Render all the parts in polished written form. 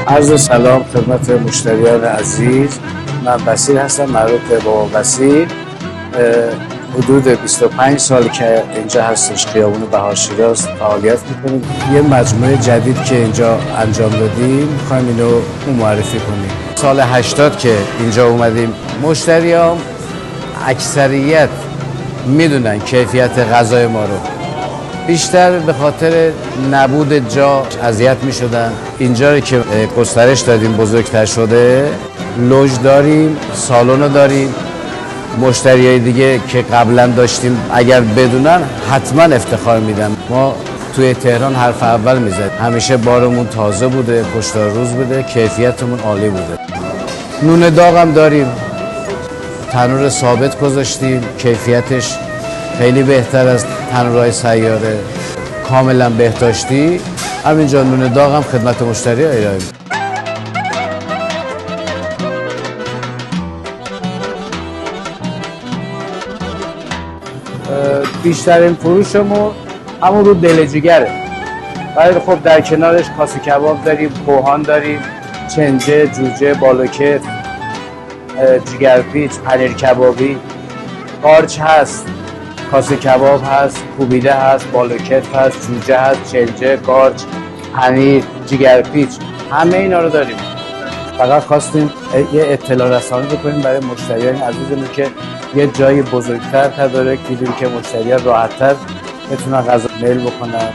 عرض سلام خدمت مشتریان عزیز. من بصیر هستم، معروف به بابا بصیر. حدود 25 سال که اینجا هستش، خیابون بهار شیراز فعالیت میکنیم. یه مجموعه جدید که اینجا انجام دادیم میخوایم اینو معرفی کنیم. سال 80 که اینجا اومدیم، مشتریام اکثریت میدونن کیفیت غذای ما رو، بیشتر به خاطر نبود جا اذیت می شدن. اینجا رو که گسترش دادیم، بزرگتر شده، لوژ داریم، سالن داریم. مشتریای دیگه که قبلا داشتیم اگر بدونن حتما افتخار میدن. ما توی تهران حرف اول میزد، همیشه بارمون تازه بوده، کشتار روز بوده، کیفیتمون عالی بوده. نون داغ هم داریم، تنور ثابت گذاشتیم، کیفیتش خیلی بهتر از تنورهای سیاره، کاملا بهداشتی. همینجا نون داغ هم خدمت مشتری ارائه میدیم. بیشترین فروشمون همون رو دل جگره، ولی خب در کنارش کاسه کباب داریم، پوهان داریم، چنجه، جوجه، بالوکت، جگرپیچ، پنیر کبابی، قارچ هست، کاسه کباب هست، کوبیده هست، بالوکت هست، جوجه هست، چنجه، قارچ، پنیر، جگرپیچ، همه اینا رو داریم. فقط خواستیم یه اطلاع رسانی بکنیم برای مشتریان عزیزمون که یه جای بزرگتر تدارک دیدیم که مشتریان راحت‌تر بتونن غذا میل بکنن،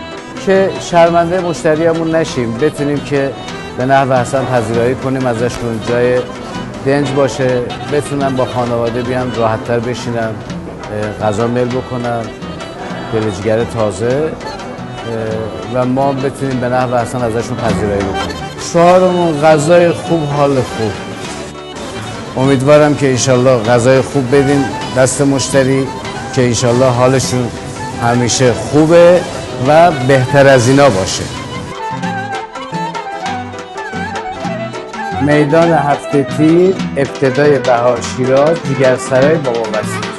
که شرمنده مشتریامون نشیم، بتونیم که به نحو حسن پذیرایی کنیم ازشون، جای دنج باشه، بتونن با خانواده بیان راحت‌تر بشینن، غذا میل بکنن، دلجگر تازه، و ما بتونیم به نحو حسن ازشون پذیرایی بکنیم. شعارمون غذای خوب، حال خوب. امیدوارم که انشالله غذای خوب بدیم دست مشتری، که انشالله حالشون همیشه خوبه و بهتر از اینا باشه. میدان هفته تیر، ابتدای بهار شیراز، جگرسرای بابا بصیر.